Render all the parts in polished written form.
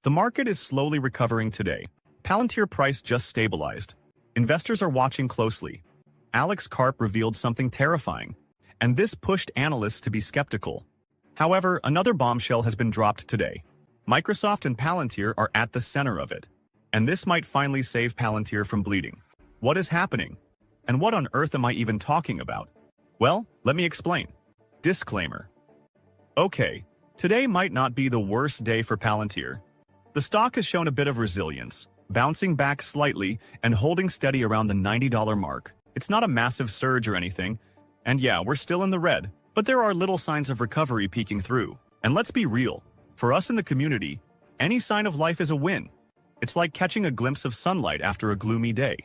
The market is slowly recovering today. Palantir price just stabilized. Investors are watching closely. Alex Karp revealed something terrifying, and this pushed analysts to be skeptical. However, another bombshell has been dropped today. Microsoft and Palantir are at the center of it, and this might finally save Palantir from bleeding. What is happening? And what on earth am I even talking about? Well, let me explain. Disclaimer. Okay, today might not be the worst day for Palantir. The stock has shown a bit of resilience, bouncing back slightly and holding steady around the $90 mark. It's not a massive surge or anything, and yeah, we're still in the red, but there are little signs of recovery peeking through. And let's be real, for us in the community, any sign of life is a win. It's like catching a glimpse of sunlight after a gloomy day.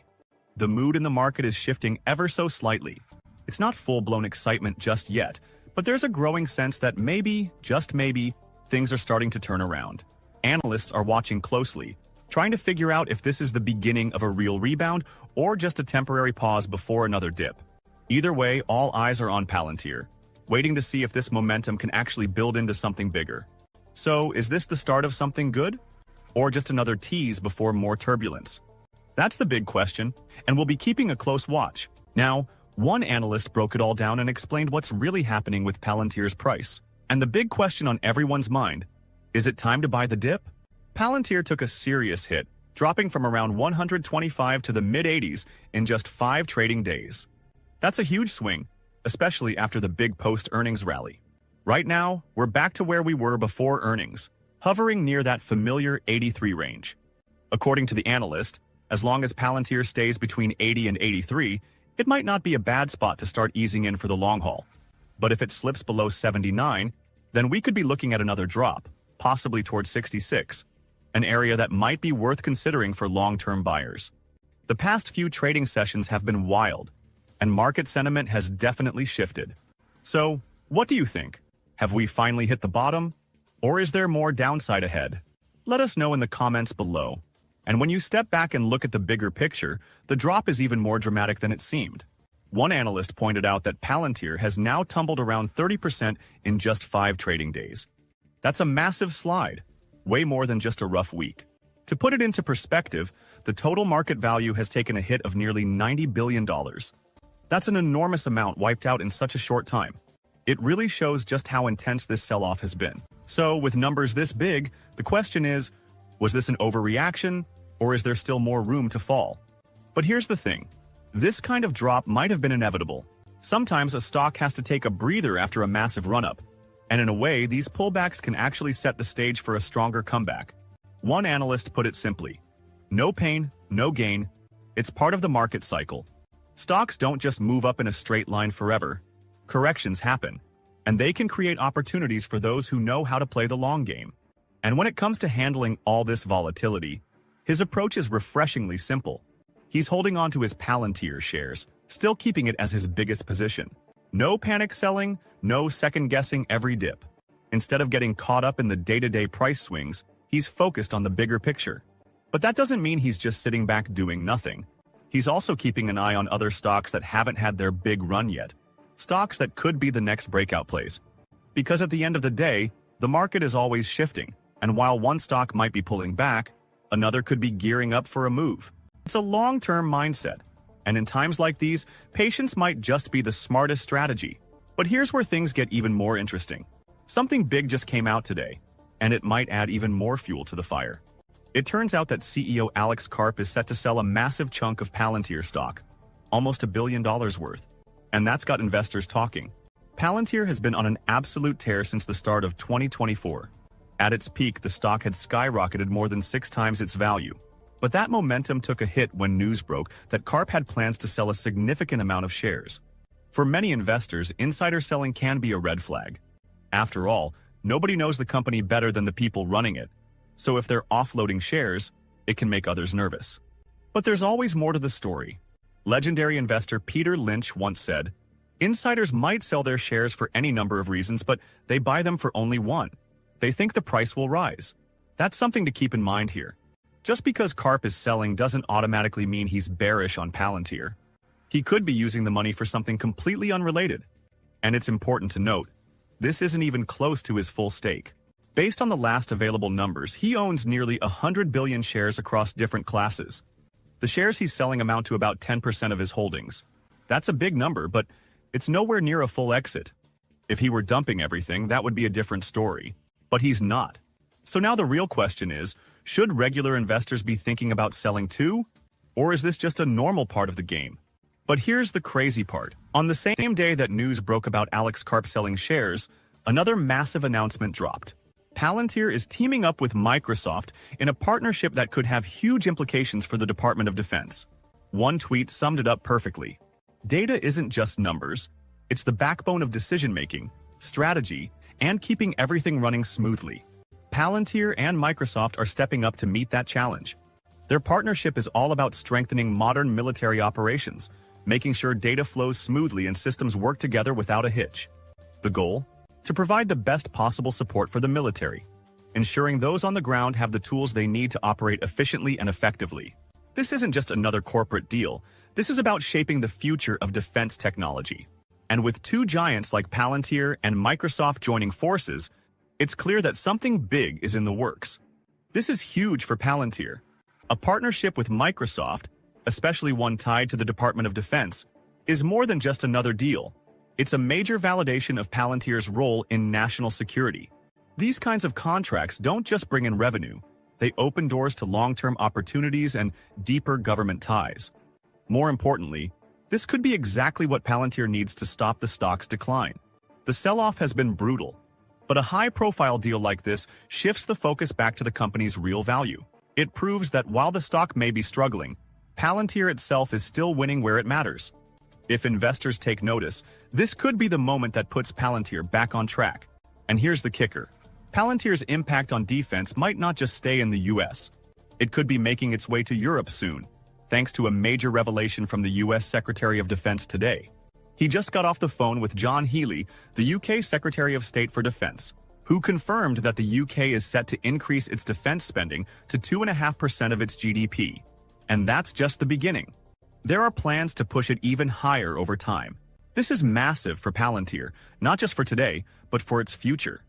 The mood in the market is shifting ever so slightly. It's not full-blown excitement just yet, but there's a growing sense that maybe, just maybe, things are starting to turn around. Analysts are watching closely, trying to figure out if this is the beginning of a real rebound or just a temporary pause before another dip. Either way, all eyes are on Palantir, waiting to see if this momentum can actually build into something bigger. So, is this the start of something good? Or just another tease before more turbulence? That's the big question, and we'll be keeping a close watch. Now, one analyst broke it all down and explained what's really happening with Palantir's price. And the big question on everyone's mind, is it time to buy the dip? Palantir took a serious hit, dropping from around 125 to the mid-80s in just 5 trading days. That's a huge swing, especially after the big post-earnings rally. Right now, we're back to where we were before earnings, hovering near that familiar 83 range. According to the analyst, as long as Palantir stays between 80 and 83, it might not be a bad spot to start easing in for the long haul. But if it slips below 79, then we could be looking at another drop, possibly towards 66, an area that might be worth considering for long-term buyers. The past few trading sessions have been wild, and market sentiment has definitely shifted. So, what do you think? Have we finally hit the bottom? Or is there more downside ahead? Let us know in the comments below. And when you step back and look at the bigger picture, the drop is even more dramatic than it seemed. One analyst pointed out that Palantir has now tumbled around 30% in just 5 trading days. That's a massive slide, way more than just a rough week. To put it into perspective, the total market value has taken a hit of nearly $90 billion. That's an enormous amount wiped out in such a short time. It really shows just how intense this sell-off has been. So, with numbers this big, the question is, was this an overreaction, or is there still more room to fall? But here's the thing. This kind of drop might have been inevitable. Sometimes a stock has to take a breather after a massive run-up. And in a way, these pullbacks can actually set the stage for a stronger comeback. One analyst put it simply, no pain, no gain. It's part of the market cycle. Stocks don't just move up in a straight line forever. Corrections happen, and they can create opportunities for those who know how to play the long game. And when it comes to handling all this volatility, his approach is refreshingly simple. He's holding on to his Palantir shares, still keeping it as his biggest position. No panic selling, no second-guessing every dip. Instead of getting caught up in the day-to-day price swings, he's focused on the bigger picture. But that doesn't mean he's just sitting back doing nothing. He's also keeping an eye on other stocks that haven't had their big run yet. Stocks that could be the next breakout plays. Because at the end of the day, the market is always shifting, and while one stock might be pulling back, another could be gearing up for a move. It's a long-term mindset. And in times like these, patience might just be the smartest strategy. But here's where things get even more interesting. Something big just came out today, and it might add even more fuel to the fire. It turns out that CEO Alex Karp is set to sell a massive chunk of Palantir stock, almost $1 billion worth. And that's got investors talking. Palantir has been on an absolute tear since the start of 2024. At its peak, the stock had skyrocketed more than 6 times its value. But that momentum took a hit when news broke that Karp had plans to sell a significant amount of shares. For many investors, insider selling can be a red flag. After all, nobody knows the company better than the people running it. So if they're offloading shares, it can make others nervous. But there's always more to the story. Legendary investor Peter Lynch once said, "Insiders might sell their shares for any number of reasons, but they buy them for only one. They think the price will rise." That's something to keep in mind here. Just because Karp is selling doesn't automatically mean he's bearish on Palantir. He could be using the money for something completely unrelated. And it's important to note, this isn't even close to his full stake. Based on the last available numbers, he owns nearly 100 billion shares across different classes. The shares he's selling amount to about 10% of his holdings. That's a big number, but it's nowhere near a full exit. If he were dumping everything, that would be a different story. But he's not. So now the real question is, should regular investors be thinking about selling too? Or is this just a normal part of the game? But here's the crazy part. On the same day that news broke about Alex Karp selling shares, another massive announcement dropped. Palantir is teaming up with Microsoft in a partnership that could have huge implications for the Department of Defense. One tweet summed it up perfectly. Data isn't just numbers. It's the backbone of decision-making, strategy, and keeping everything running smoothly. Palantir and Microsoft are stepping up to meet that challenge. Their partnership is all about strengthening modern military operations, making sure data flows smoothly and systems work together without a hitch. The goal? To provide the best possible support for the military, ensuring those on the ground have the tools they need to operate efficiently and effectively. This isn't just another corporate deal. This is about shaping the future of defense technology. And with two giants like Palantir and Microsoft joining forces, it's clear that something big is in the works. This is huge for Palantir. A partnership with Microsoft, especially one tied to the Department of Defense, is more than just another deal. It's a major validation of Palantir's role in national security. These kinds of contracts don't just bring in revenue, they open doors to long-term opportunities and deeper government ties. More importantly, this could be exactly what Palantir needs to stop the stock's decline. The sell-off has been brutal, but a high-profile deal like this shifts the focus back to the company's real value. It proves that while the stock may be struggling, Palantir itself is still winning where it matters. If investors take notice, this could be the moment that puts Palantir back on track. And here's the kicker. Palantir's impact on defense might not just stay in the US. It could be making its way to Europe soon, thanks to a major revelation from the US Secretary of Defense today. He just got off the phone with John Healey, the UK Secretary of State for Defense, who confirmed that the UK is set to increase its defense spending to 2.5% of its GDP. And that's just the beginning. There are plans to push it even higher over time. This is massive for Palantir, not just for today, but for its future.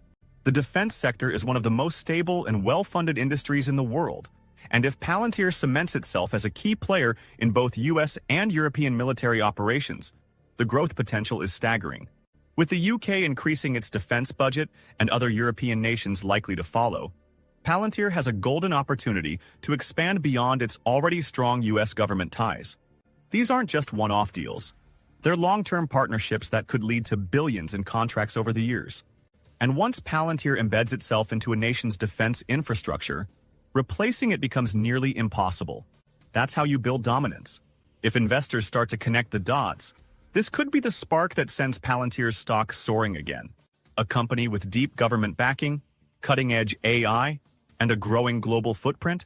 The defense sector is one of the most stable and well-funded industries in the world. And if Palantir cements itself as a key player in both US and European military operations, the growth potential is staggering. With the UK increasing its defense budget and other European nations likely to follow, Palantir has a golden opportunity to expand beyond its already strong US government ties. These aren't just one-off deals. They're long-term partnerships that could lead to billions in contracts over the years. And once Palantir embeds itself into a nation's defense infrastructure, replacing it becomes nearly impossible. That's how you build dominance. If investors start to connect the dots, this could be the spark that sends Palantir's stock soaring again. A company with deep government backing, cutting-edge AI, and a growing global footprint?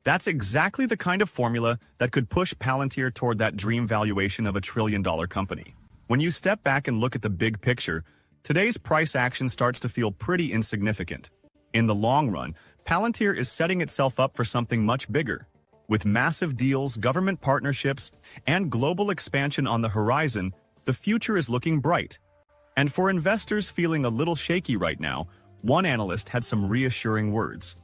That's exactly the kind of formula that could push Palantir toward that dream valuation of $1 trillion company. When you step back and look at the big picture, today's price action starts to feel pretty insignificant. In the long run, Palantir is setting itself up for something much bigger. With massive deals, government partnerships, and global expansion on the horizon, the future is looking bright. And for investors feeling a little shaky right now, one analyst had some reassuring words.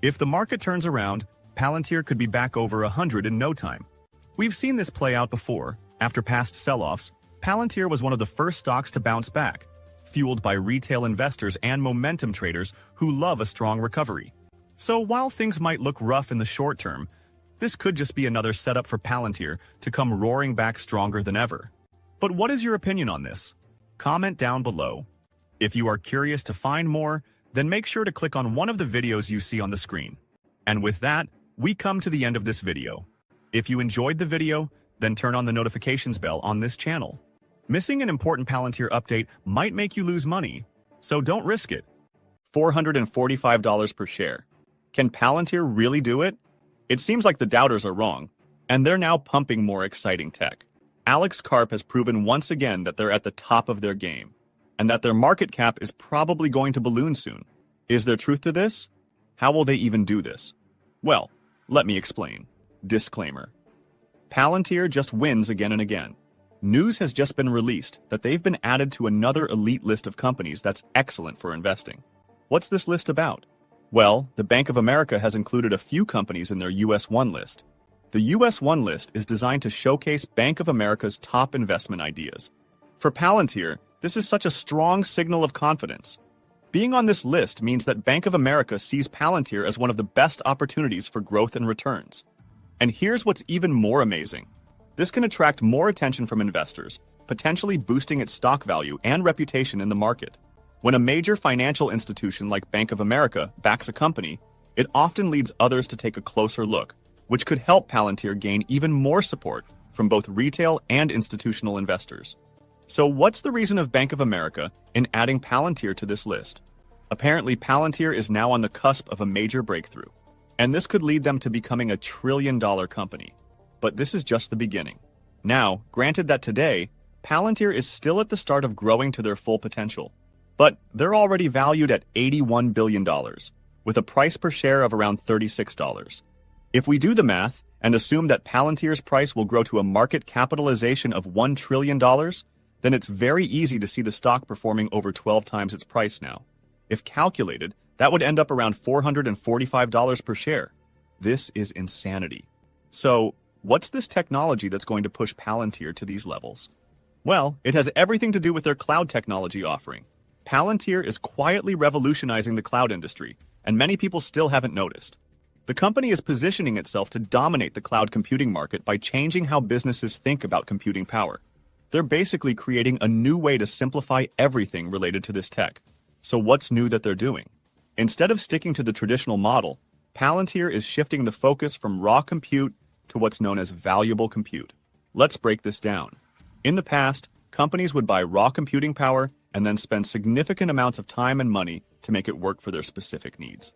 If the market turns around, Palantir could be back over 100 in no time. We've seen this play out before. After past sell-offs, Palantir was one of the first stocks to bounce back, fueled by retail investors and momentum traders who love a strong recovery. So while things might look rough in the short term, this could just be another setup for Palantir to come roaring back stronger than ever. But what is your opinion on this? Comment down below. If you are curious to find more, then make sure to click on one of the videos you see on the screen. And with that, we come to the end of this video. If you enjoyed the video, then turn on the notifications bell on this channel. Missing an important Palantir update might make you lose money, so don't risk it. $445 per share. Can Palantir really do it? It seems like the doubters are wrong, and they're now pumping more exciting tech. Alex Karp has proven once again that they're at the top of their game, and that their market cap is probably going to balloon soon. Is there truth to this? How will they even do this? Well, let me explain. Disclaimer. Palantir just wins again and again. News has just been released that they've been added to another elite list of companies that's excellent for investing. What's this list about? Well, the Bank of America has included a few companies in their US 1 list. The US 1 list is designed to showcase Bank of America's top investment ideas. For Palantir, this is such a strong signal of confidence. Being on this list means that Bank of America sees Palantir as one of the best opportunities for growth and returns. And here's what's even more amazing. This can attract more attention from investors, potentially boosting its stock value and reputation in the market. When a major financial institution like Bank of America backs a company, it often leads others to take a closer look, which could help Palantir gain even more support from both retail and institutional investors. So what's the reason of Bank of America in adding Palantir to this list? Apparently, Palantir is now on the cusp of a major breakthrough, and this could lead them to becoming a trillion-dollar company. But this is just the beginning. Now, granted that today, Palantir is still at the start of growing to their full potential, but they're already valued at $81 billion, with a price per share of around $36. If we do the math and assume that Palantir's price will grow to a market capitalization of $1 trillion, then it's very easy to see the stock performing over 12 times its price now. If calculated, that would end up around $445 per share. This is insanity. So, what's this technology that's going to push Palantir to these levels? Well, it has everything to do with their cloud technology offering. Palantir is quietly revolutionizing the cloud industry, and many people still haven't noticed. The company is positioning itself to dominate the cloud computing market by changing how businesses think about computing power. They're basically creating a new way to simplify everything related to this tech. So what's new that they're doing? Instead of sticking to the traditional model, Palantir is shifting the focus from raw compute to what's known as valuable compute. Let's break this down. In the past, companies would buy raw computing power and then spend significant amounts of time and money to make it work for their specific needs.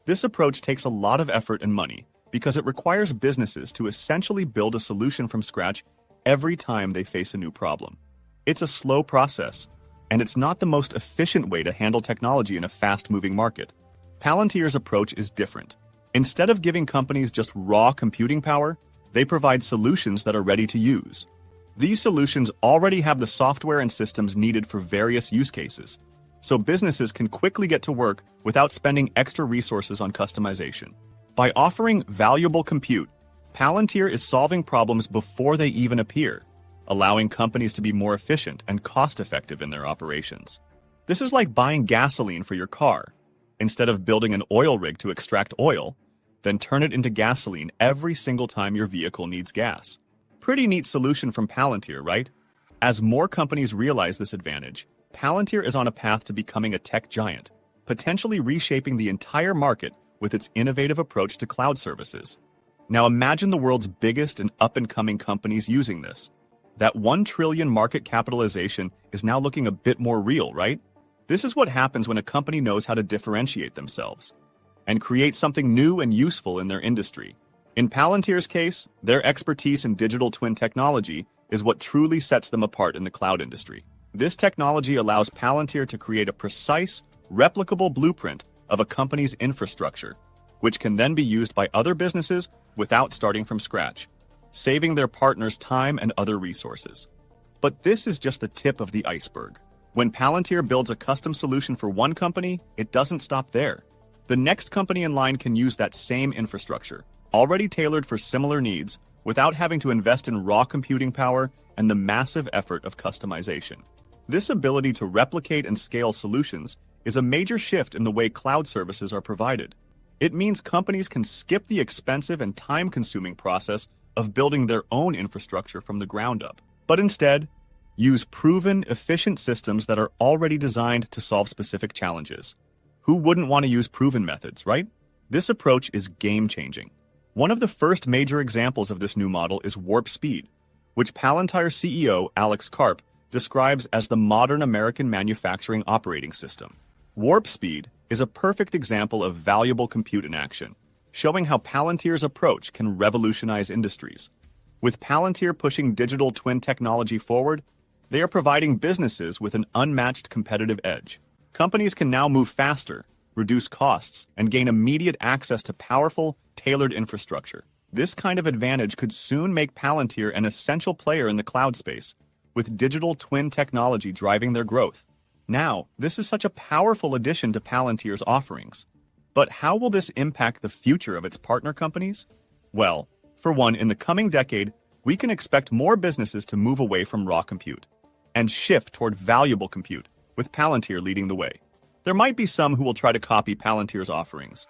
This approach takes a lot of effort and money because it requires businesses to essentially build a solution from scratch every time they face a new problem. It's a slow process, and it's not the most efficient way to handle technology in a fast-moving market. Palantir's approach is different. Instead of giving companies just raw computing power, they provide solutions that are ready to use. These solutions already have the software and systems needed for various use cases, so businesses can quickly get to work without spending extra resources on customization. By offering valuable compute, Palantir is solving problems before they even appear, allowing companies to be more efficient and cost-effective in their operations. This is like buying gasoline for your car. Instead of building an oil rig to extract oil, then turn it into gasoline every single time your vehicle needs gas. Pretty neat solution from Palantir, right? As more companies realize this advantage, Palantir is on a path to becoming a tech giant, potentially reshaping the entire market with its innovative approach to cloud services. Now imagine the world's biggest and up-and-coming companies using this. That $1 trillion market capitalization is now looking a bit more real, right? This is what happens when a company knows how to differentiate themselves and create something new and useful in their industry. In Palantir's case, their expertise in digital twin technology is what truly sets them apart in the cloud industry. This technology allows Palantir to create a precise, replicable blueprint of a company's infrastructure, which can then be used by other businesses without starting from scratch, saving their partners time and other resources. But this is just the tip of the iceberg. When Palantir builds a custom solution for one company, it doesn't stop there. The next company in line can use that same infrastructure, already tailored for similar needs, without having to invest in raw computing power and the massive effort of customization. This ability to replicate and scale solutions is a major shift in the way cloud services are provided. It means companies can skip the expensive and time-consuming process of building their own infrastructure from the ground up, but instead, use proven, efficient systems that are already designed to solve specific challenges. Who wouldn't want to use proven methods, right? This approach is game-changing. One of the first major examples of this new model is Warp Speed, which Palantir CEO Alex Karp describes as the modern American manufacturing operating system. Warp Speed is a perfect example of valuable compute in action, showing how Palantir's approach can revolutionize industries. With Palantir pushing digital twin technology forward, they are providing businesses with an unmatched competitive edge. Companies can now move faster, reduce costs, and gain immediate access to powerful, tailored infrastructure. This kind of advantage could soon make Palantir an essential player in the cloud space, with digital twin technology driving their growth. Now, this is such a powerful addition to Palantir's offerings. But how will this impact the future of its partner companies? Well, for one, in the coming decade, we can expect more businesses to move away from raw compute and shift toward valuable compute, with Palantir leading the way. There might be some who will try to copy Palantir's offerings,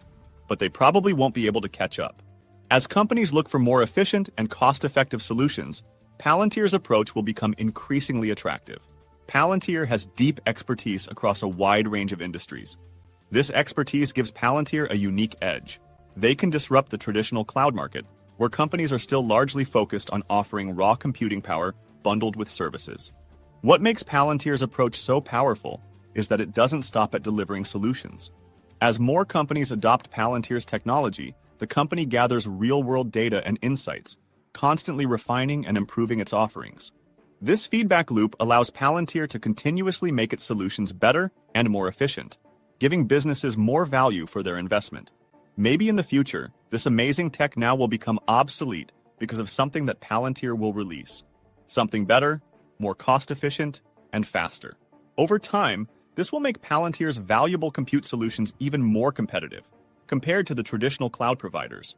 but they probably won't be able to catch up. As companies look for more efficient and cost-effective solutions, Palantir's approach will become increasingly attractive. Palantir has deep expertise across a wide range of industries. This expertise gives Palantir a unique edge. They can disrupt the traditional cloud market, where companies are still largely focused on offering raw computing power bundled with services. What makes Palantir's approach so powerful is that it doesn't stop at delivering solutions. As more companies adopt Palantir's technology, the company gathers real-world data and insights, constantly refining and improving its offerings. This feedback loop allows Palantir to continuously make its solutions better and more efficient, giving businesses more value for their investment. Maybe in the future, this amazing tech now will become obsolete because of something that Palantir will release. Something better, more cost-efficient, and faster. Over time, this will make Palantir's valuable compute solutions even more competitive compared to the traditional cloud providers.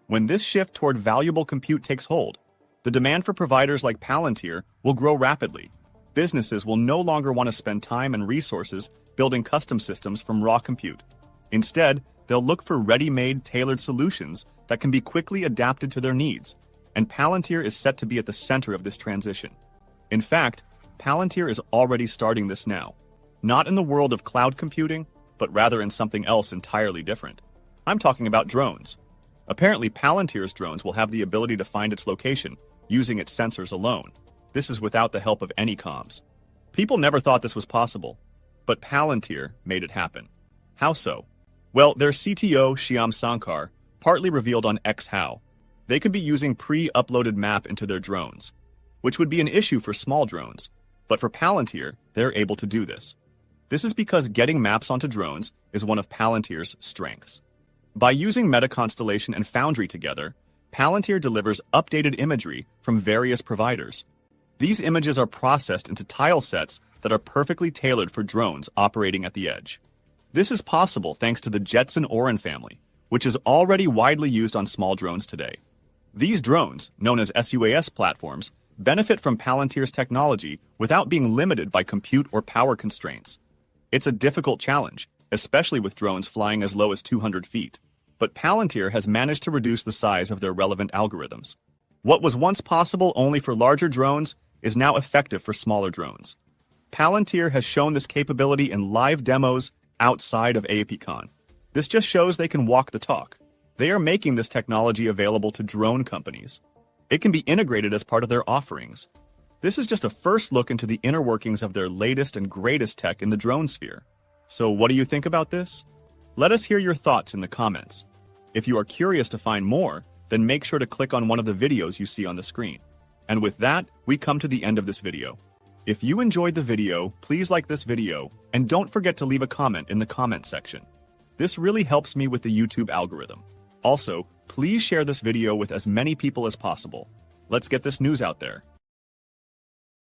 When this shift toward valuable compute takes hold, the demand for providers like Palantir will grow rapidly. Businesses will no longer want to spend time and resources building custom systems from raw compute. Instead, they'll look for ready-made, tailored solutions that can be quickly adapted to their needs, and Palantir is set to be at the center of this transition. In fact, Palantir is already starting this now, not in the world of cloud computing, but rather in something else entirely different. I'm talking about drones. Apparently, Palantir's drones will have the ability to find its location using its sensors alone. This is without the help of any comms. People never thought this was possible, but Palantir made it happen. How so? Well, their CTO, Shyam Sankar, partly revealed on X how they could be using pre-uploaded map into their drones, which would be an issue for small drones, but for Palantir, they're able to do this. This is because getting maps onto drones is one of Palantir's strengths. By using MetaConstellation and Foundry together, Palantir delivers updated imagery from various providers. These images are processed into tile sets that are perfectly tailored for drones operating at the edge. This is possible thanks to the Jetson Orin family, which is already widely used on small drones today. These drones, known as SUAS platforms, benefit from Palantir's technology without being limited by compute or power constraints. It's a difficult challenge, especially with drones flying as low as 200 feet. But Palantir has managed to reduce the size of their relevant algorithms. What was once possible only for larger drones is now effective for smaller drones. Palantir has shown this capability in live demos outside of APCon. This just shows they can walk the talk. They are making this technology available to drone companies. It can be integrated as part of their offerings. This is just a first look into the inner workings of their latest and greatest tech in the drone sphere. So what do you think about this? Let us hear your thoughts in the comments. If you are curious to find more, then make sure to click on one of the videos you see on the screen. And with that, we come to the end of this video. If you enjoyed the video, please like this video, and don't forget to leave a comment in the comment section. This really helps me with the YouTube algorithm. Also, please share this video with as many people as possible. Let's get this news out there.